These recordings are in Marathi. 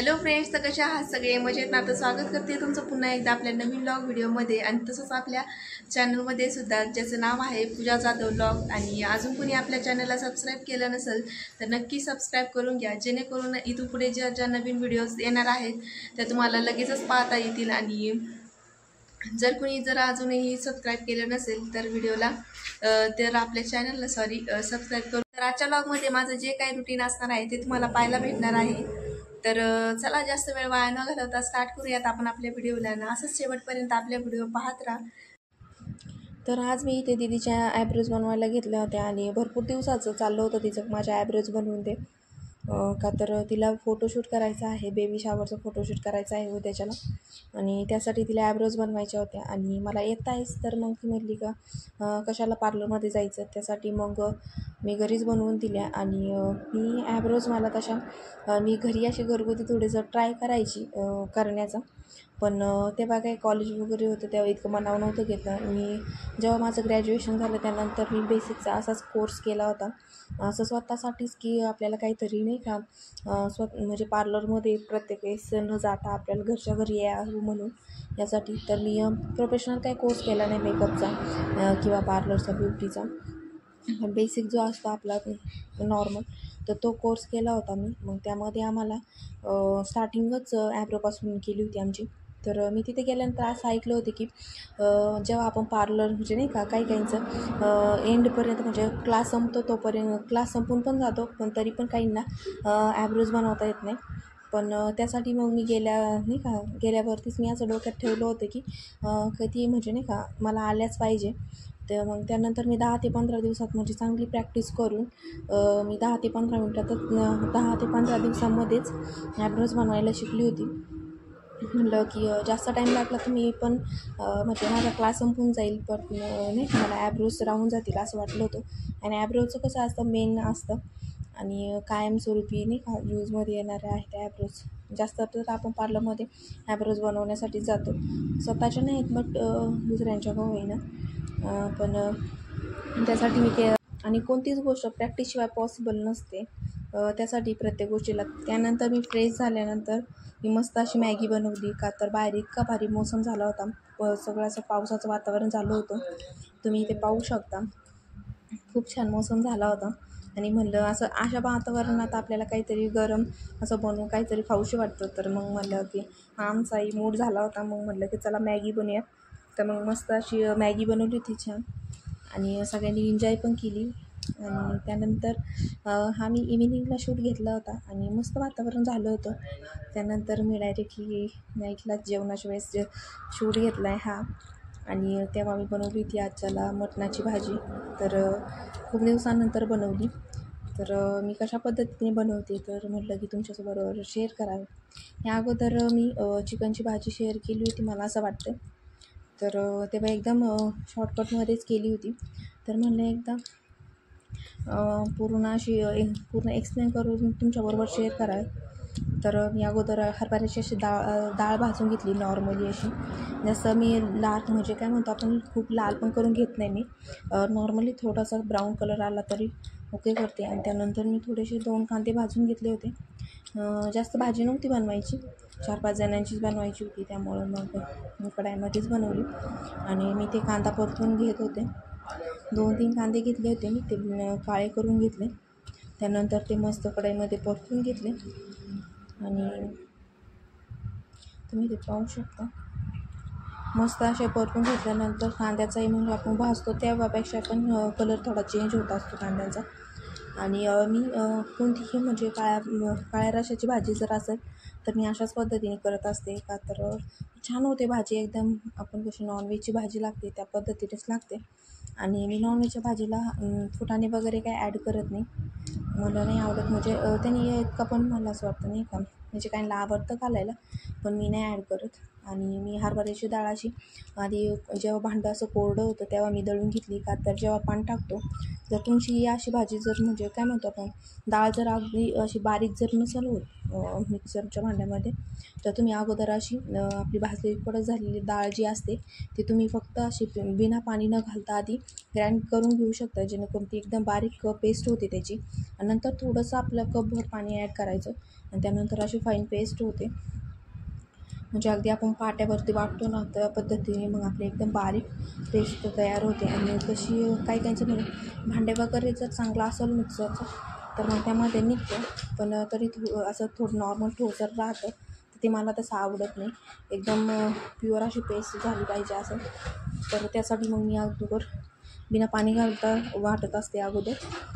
हॅलो फ्रेंड्स, तर कशा आहात सगळे? मजेत ना? तर स्वागत करते तुमचं पुन्हा एकदा आपल्या नवीन व्लॉग व्हिडिओमध्ये आणि तसंच आपल्या चॅनलमध्ये सुद्धा, ज्याचं नाव आहे पूजा जाधव व्लॉग. आणि अजून कोणी आपल्या चॅनलला सबस्क्राईब केलं नसेल तर नक्की सबस्क्राईब करून घ्या, जेणेकरून इथून पुढे ज्या नवीन व्हिडिओज येणार आहेत त्या तुम्हाला लगेचच पाहता येतील. आणि जर अजूनही सबस्क्राईब केलं नसेल तर व्हिडिओला तर आपल्या चॅनलला सबस्क्राईब करून. तर आजच्या व्लॉगमध्ये माझं जे काही रुटीन असणार आहे ते तुम्हाला पाहायला भेटणार आहे. तर चला जास्त वेळ वाया न घालवता स्टार्ट करूयात आपण आपल्या व्हिडिओला ना. असंच शेवटपर्यंत आपल्या व्हिडिओ पाहत राहा. तर आज मी इथे दीदीच्या ॲब्रोज बनवायला घेतल्या होत्या आणि भरपूर दिवसाचं चाललं होतं तिचं माझ्या ॲब्रोज बनवून दे, का तर तिला फोटोशूट करायचा आहे, बेबी शॉवरचं फोटोशूट करायचं आहे उद्याच्याला. आणि त्यासाठी तिला ॲब्रोज बनवायच्या होत्या आणि मला येत आहेच. तर मग ती म्हटली का कशाला पार्लरमध्ये जायचं, त्यासाठी मग मी घरीच बनवून दिल्या. आणि मी ॲब्रोज मला तशा मी घरी अशी घरगुती थोडंसं ट्राय करायची करण्याचा, पण तेव्हा काही कॉलेज वगैरे होतं तेव्हा इतकं मनावर नव्हतं घेतलं. मी जेव्हा माझं ग्रॅज्युएशन झालं त्यानंतर मी बेसिकचा असाच कोर्स केला होता, असं स्वतःसाठीच की आपल्याला काहीतरी नाही का म्हणजे पार्लरमध्ये प्रत्येक वेळेस न जाता आपल्याला घरच्या घरी यावं म्हणून यासाठी. तर मी प्रोफेशनल काही कोर्स केला नाही मेकअपचा किंवा पार्लरचा, ब्युटीचा. बेसिक जो असतो आपला नॉर्मल, तर तो कोर्स केला होता मी. मग त्यामध्ये आम्हाला स्टार्टिंगच ॲब्रोपासून केली होती आमची. तर मी तिथे गेल्यानंतर असं ऐकलं होतं की जेव्हा आपण पार्लर म्हणजे नाही का काही काहींचं एंडपर्यंत म्हणजे क्लास संपतो तोपर्यंत, क्लास संपून पण जातो पण तरी पण काहींना ॲब्रोज बनवता येत नाही. पण त्यासाठी मग मी गेल्यावरतीच मी असं डोक्यात ठेवलं होतं की कधी म्हणजे नाही का मला आल्याच पाहिजे. तर मग त्यानंतर मी 10 ते 15 दिवसात म्हणजे चांगली प्रॅक्टिस करून मी 10 ते 15 मिनटातच 10 ते 15 दिवसांमध्येच ॲब्रोज बनवायला शिकली होती. म्हटलं की जास्त टाईम लागला तर मी पण म्हणजे माझा क्लास संपून जाईल, पण नाही मला ॲब्रोज राहून जातील असं वाटलं होतं. आणि ॲब्रोजचं कसं असतं, मेन असतं आणि कायमस्वरूपी नाही का यूजमध्ये येणारे आहेत ॲब्रोज. जास्त तर आपण पार्लरमध्ये ॲब्रोज बनवण्यासाठी जातो, स्वतःच्या नाहीत बट दुसऱ्यांच्या का होईना. पण त्यासाठी मी आणि कोणतीच गोष्ट प्रॅक्टिसशिवाय पॉसिबल नसते. त्यासाठी प्रत्येक गोष्टीला. त्यानंतर मी फ्रेश झाल्यानंतर मी मस्त अशी मॅगी बनवली, का तर बाहेर इतका भारी मोसम झाला होता, सगळं असं पावसाचं वातावरण झालं होतं, तुम्ही इथे पाहू शकता. खूप छान मोसम झाला होता आणि म्हणलं असं अशा वातावरणात आपल्याला काहीतरी गरम असं बनवून काहीतरी खाऊशी वाटतं. तर मग म्हणलं की आमचाही मूड झाला होता, मग म्हटलं की चला मॅगी बनवूया. तर मग मस्त अशी मॅगी बनवली होती छान आणि सगळ्यांनी एन्जॉय पण केली. आणि त्यानंतर हा मी इव्हिनिंगला शूट घेतला होता आणि मस्त वातावरण झालं होतं. त्यानंतर मी डायरेक्टली नाईटला जेवणाच्या वेळेस शूट घेतला आहे हा. आणि तेव्हा मी बनवली होती आजच्याला मटणाची भाजी. तर खूप दिवसानंतर बनवली. तर मी कशा पद्धतीने बनवते तर म्हटलं की तुमच्यासोबत शेअर करावे. या अगोदर मी चिकनची भाजी शेअर केली होती मला असं वाटतं, तर तेव्हा एकदम शॉर्टकटमध्येच केली होती. तर म्हणलं एकदा पूर्ण एक्सप्लेन करून तुमच्याबरोबर शेअर करावे. तर मी अगोदर हरभऱ्याची अशी डाळ भाजून घेतली नॉर्मली अशी. जसं मी लाल म्हणजे काय म्हणतो आपण, खूप लाल पण करून घेत नाही मी, नॉर्मली थोडासा ब्राऊन कलर आला तरी ओके करते. आणि त्यानंतर मी थोडेसे 2 कांदे भाजून घेतले होते. जास्त भाजी नव्हती बनवायची, 4-5 जणांचीच बनवायची होती, त्यामुळं मग मी कढाईमध्येच बनवली. आणि मी ते कांदा परतून घेत होते. 2-3 कांदे घेतले होते मी, ते काळे करून घेतले. त्यानंतर ते मस्त कढईमध्ये परतून घेतले आणि तुम्ही ते पाहू शकता. मस्त असे परतून घेतल्यानंतर कांद्याचाही मग आपण भाजतो तेव्हापेक्षा पण कलर थोडा चेंज होत असतो कांद्याचा. आणि मी कोणतीही म्हणजे काळ्या रश्श्याची भाजी जर असेल तर मी अशाच पद्धतीने करत असते, का तर छान होते भाजी एकदम. आपण कशी नॉनव्हेजची भाजी लागते त्या पद्धतीनेच लागते. आणि मी नॉनव्हेजच्या भाजीला फुटाणे वगैरे काही ॲड करत नाही, मला नाही आवडत. म्हणजे त्यांनी इतकं पण मला असं वाटतं नाही का, म्हणजे काहींना आवडतं घालायला पण मी नाही ॲड करत. आणि मी हरभऱ्याची डाळ अशी आधी जेव्हा भांडं असं कोरडं होतं तेव्हा मी दळून घेतली, का तर जेव्हा पाणी टाकतो, जर तुमची अशी भाजी जर म्हणजे काय म्हणतो आपण, डाळ जर अगदी अशी बारीक जर नसेल होत मिक्सरच्या भांड्यामध्ये, तर तुम्ही अगोदर अशी आपली भाजलेली कडक झालेली डाळ जी असते ती तुम्ही फक्त अशी बिना पाणी न घालता आधी ग्राइंड करून घेऊ शकता, जेणेकरून ती एकदम बारीक पेस्ट होते त्याची. आणि नंतर थोडंसं आपलं कपभर पाणी ॲड करायचं आणि त्यानंतर अशी फाईन पेस्ट होते, म्हणजे अगदी आपण पाट्यावरती वाटतो ना त्या पद्धतीने मग आपली एकदम बारीक पेस्ट तयार होते. आणि तशी काही त्यांच्यामध्ये भांडे वगैरे जर चांगला असेल मिक्सरचं तर मग त्यामध्ये निघतं, पण तरी असं थोडं नॉर्मल ठोसर राहतं, तर ते मला तसं आवडत नाही. एकदम प्युअर अशी पेस्ट झाली पाहिजे असं, तर त्यासाठी मग मी अगोदर बिना पाणी घालता वाटत असते अगोदर.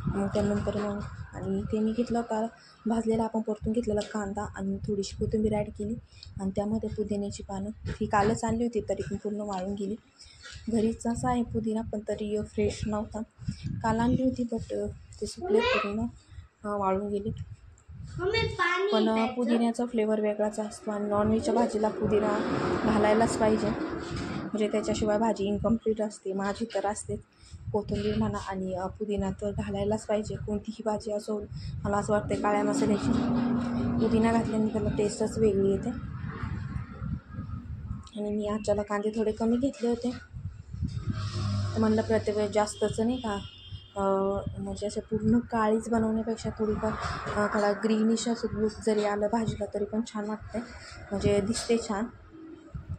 मग त्यानंतर मग आणि ते मी घेतलं का भाजलेला आपण परतून घेतलेला कांदा आणि थोडीशी कोथिंबीर ॲड केली आणि त्यामध्ये पुदिन्याची पानं, ही कालच आणली होती तरी पण पूर्ण वाळून गेली. घरीच असा आहे पुदिना, पण तरी फ्रेश नव्हता. काल आणली होती बट ते सुकले पूर्ण वाळून गेली. पण पुदिन्याचा फ्लेवर वेगळाच असतो आणि नॉनव्हेजच्या भाजीला पुदिना घालायलाच पाहिजे, म्हणजे त्याच्याशिवाय भाजी इनकम्प्लीट असते. माझी तर असते. कोथिंबीर म्हणा आणि पुदिना तर घालायलाच पाहिजे, कोणतीही भाजी असो. मला असं वाटतं काळ्या मसाल्याची पुदिना घातल्याने त्याला टेस्टच वेगळी येते. आणि मी आजच्याला कांदे थोडे कमी घेतले होते, तर म्हणलं प्रत्येक वेळेस जास्तच नाही का म्हणजे असे पूर्ण काळीच बनवण्यापेक्षा थोडीफार थोडा ग्रीनिश असं लूक जरी आलं भाजीला तरी पण छान वाटते, म्हणजे दिसते छान.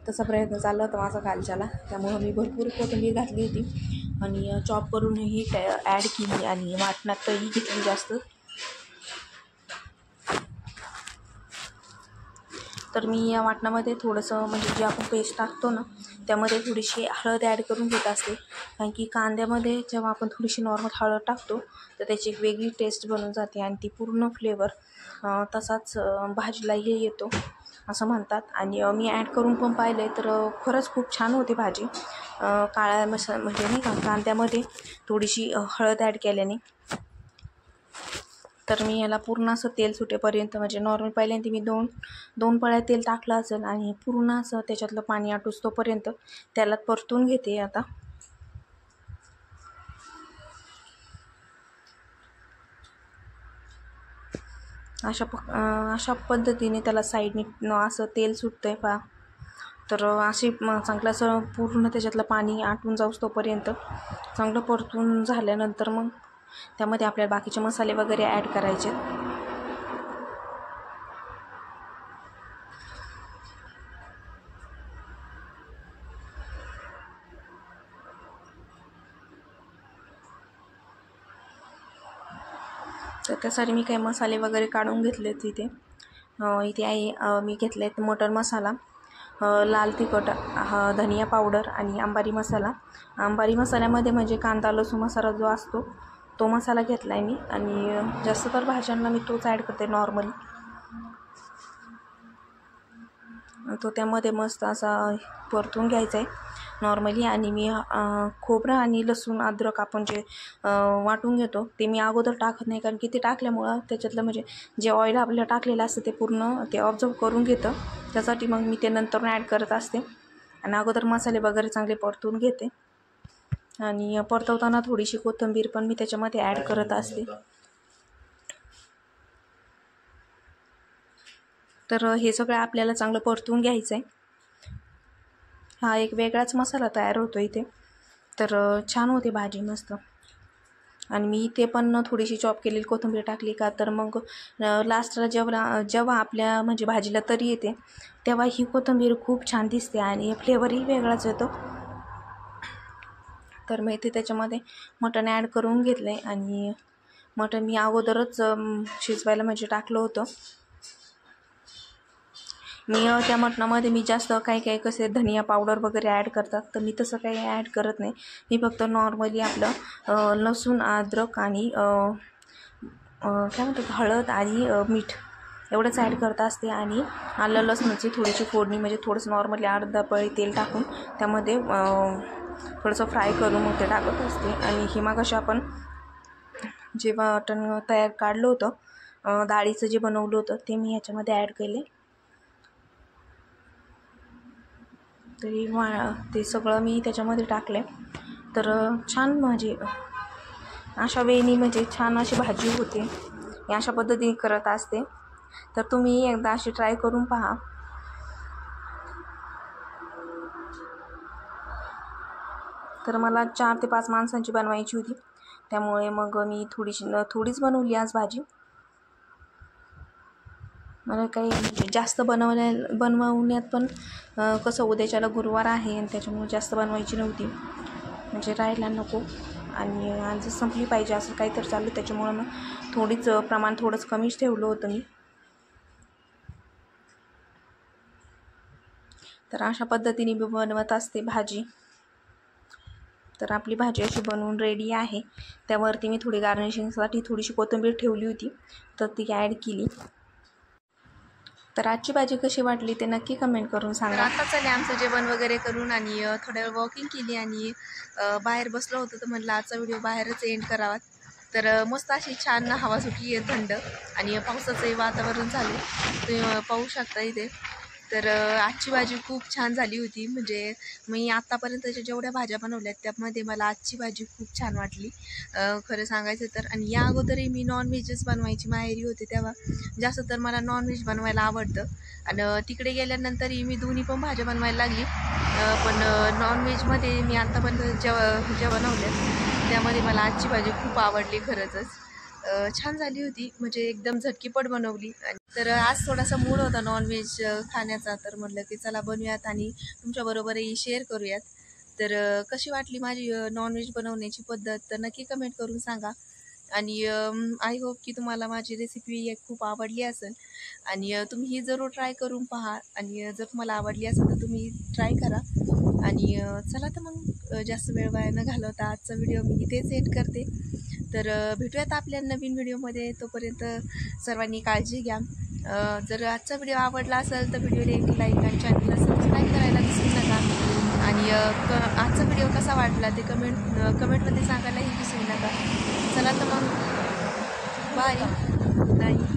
तसा प्रयत्न चालला होता माझा कालच्याला, त्यामुळं मी भरपूर कोथिंबीर घातली होती आणि चॉप करूनही ॲड केली आणि वाटणातही घेतली जास्त. तर मी या वाटणामध्ये थोडंसं म्हणजे जे आपण पेस्ट टाकतो ना त्यामध्ये थोडीशी हळद ॲड करून घेत असते, कारण की कांद्यामध्ये जेव्हा आपण थोडीशी नॉर्मल हळद टाकतो तर त्याची एक वेगळी टेस्ट बनून जाते आणि ती पूर्ण फ्लेवर तसाच भाजीलाही येतो असं म्हणतात. आणि मी ॲड करून पण पाहिलं आहे तर खरंच खूप छान होती भाजी. काळ्या म्हणजे नाही का कांद्यामध्ये थोडीशी हळद ॲड केल्याने. तर मी याला पूर्ण असं तेल सुटेपर्यंत, म्हणजे नॉर्मल पहिल्यांदा मी दोन पळ्या तेल टाकलं असेल आणि पूर्ण असं त्याच्यातलं पाणी आटूस्तोपर्यंत त्याला परतून घेते. आता अशा पद्धतीने त्याला साईडने असं तेल सुटतं आहे पहा. तर अशी चांगलं असं पूर्ण त्याच्यातलं पाणी आटून जाऊस तोपर्यंत चांगलं परतून झाल्यानंतर मग त्यामध्ये आपल्याला बाकीचे मसाले वगैरे ॲड करायचे. तर त्यासाठी मी काही मसाले वगैरे काढून घेतले इथे आहे. मी घेतले आहेत मटण मसाला, लाल तिखट, धनिया पावडर आणि अंबारी मसाला. अंबारी मसाल्यामध्ये म्हणजे कांदा लसूण मसाला जो असतो तो मसाला घेतला आहे मी, आणि जास्त तर भाज्यांना मी तोच ॲड करते नॉर्मली. तो त्यामध्ये मस्त असा परतून घ्यायचा आहे नॉर्मली. आणि मी खोबरं आणि लसूण अद्रक आपण जे वाटून घेतो ते मी अगोदर टाकत नाही, कारण की ते टाकल्यामुळं त्याच्यातलं म्हणजे जे ऑइल आपल्याला टाकलेलं असतं ते पूर्ण ते ऑब्झर्व करून घेतं. त्यासाठी मग मी ते नंतर ॲड करत असते आणि अगोदर मसाले वगैरे चांगले परतून घेते. आणि परतवताना थोडीशी कोथिंबीर पण मी त्याच्यामध्ये ॲड करत असते. तर हे सगळं आपल्याला चांगलं परतून घ्यायचं आहे. हा एक वेगळाच मसाला तयार होतो इथे, तर छान होते भाजी मस्त. आणि मी इथे पण थोडीशी चॉप केलेली कोथिंबीर टाकली का तर मग लास्टला जेव्हा आपल्या म्हणजे भाजीला तरी येते तेव्हा ही कोथिंबीर खूप छान दिसते आणि फ्लेवरही वेगळाच येतो. तर मग इथे त्याच्यामध्ये मटण ॲड करून घेतलं आहे आणि मटण मी अगोदरच शिजवायला म्हणजे टाकलं होतं. मी त्या मटणामध्ये मी जास्त काही कसे धनिया पावडर वगैरे ॲड करतात, तर मी तसं काही ॲड करत नाही. मी फक्त नॉर्मली आपलं लसूण अद्रक आणि काय म्हणतात हळद आणि मीठ एवढंच ॲड करत असते. आणि आलं लसणाची थोडीशी फोडणी, म्हणजे थोडंसं नॉर्मली अर्धा पळी तेल टाकून त्यामध्ये थोडंसं फ्राय करून मग ते टाकत असते. आणि हे मगाशी आपण जे मटण तयार काढलं होतं डाळीचं जे बनवलं होतं ते मी ह्याच्यामध्ये ॲड केले. तरी ते सगळं मी त्याच्यामध्ये टाकले. तर छान भाजी अशा वेळी म्हणजे छान अशी भाजी होते. मी अशा पद्धतीने करत असते, तर तुम्ही एकदा अशी ट्राय करून पहा. तर मला 4 ते 5 माणसांची बनवायची होती, त्यामुळे मग मी थोडीच बनवली आज भाजी. मला काही म्हणजे जास्त बनवण्यात पण कसं उद्याच्याला गुरुवार आहे आणि त्याच्यामुळे जास्त बनवायची नव्हती, म्हणजे राहायला नको आणि आज संपली पाहिजे असं काहीतरी चाललं, त्याच्यामुळं मग थोडीच प्रमाण थोडंच कमीच ठेवलं होतं मी. तर अशा पद्धतीने मी बनवत असते भाजी. तर आपली भाजी अशी बनवून रेडी आहे. त्यावरती मी थोडी गार्निशिंगसाठी थोडीशी कोथिंबीर ठेवली होती, तर ती ॲड केली. तर आजची भाजी कशी वाटली ते नक्की कमेंट करून तर सांगा. आता चालेल आमचं जेवण वगैरे करून आणि थोड्या वेळ वॉकिंग केली आणि बाहेर बसलो होतो, तर म्हटलं आजचा व्हिडिओ बाहेरच एंड करावा. तर मस्त अशी छान हवा सुटली आहे, थंड, आणि पावसाचंही वातावरण झालं, तुम्ही पाहू शकता इथे. तर आजची भाजी खूप छान झाली होती. म्हणजे मी आत्तापर्यंतच्या जेवढ्या भाज्या बनवल्यात त्यामध्ये मला आजची भाजी खूप छान वाटली खरं सांगायचं तर. आणि या अगोदरही मी नॉनव्हेजच बनवायची, माहेरी होते तेव्हा जास्त तर मला नॉनव्हेज बनवायला आवडतं. आणि तिकडे गेल्यानंतरही मी दोन्ही पण भाज्या बनवायला लागली. पण नॉनव्हेजमध्ये मी आत्तापर्यंत ज्या बनवल्यात त्यामध्ये मला आजची भाजी खूप आवडली खरंच. छान झाली होती, म्हणजे एकदम झटकीपट बनवली. तर आज थोडासा मूड होता नॉनव्हेज खाण्याचा, तर म्हटलं की चला बनवूयात आणि तुमच्याबरोबरही शेअर करूयात. तर कशी वाटली माझी नॉनव्हेज बनवण्याची पद्धत तर नक्की कमेंट करून सांगा. आणि आय होप की तुम्हाला माझी रेसिपी खूप आवडली असेल आणि तुम्ही ही जरूर ट्राय करून पहा. आणि जर तुम्हाला आवडली असेल तर तुम्ही ट्राय करा. आणि चला तर मग जास्त वेळ वाया न घालवता आजचा व्हिडिओ मी इथेच एंड करते. तर भेटूयात आपल्या नवीन व्हिडिओमध्ये. तोपर्यंत सर्वांनी काळजी घ्या. जर आजचा व्हिडिओ आवडला असेल तर व्हिडिओला एक लाईक आणि चॅनलला सबस्क्राईब करायला विसरू नका. आणि आजचा व्हिडिओ कसा वाटला ते कमेंटमध्ये सांगायलाही विसरू नका. चला तर मग बाय, गुड नाईट.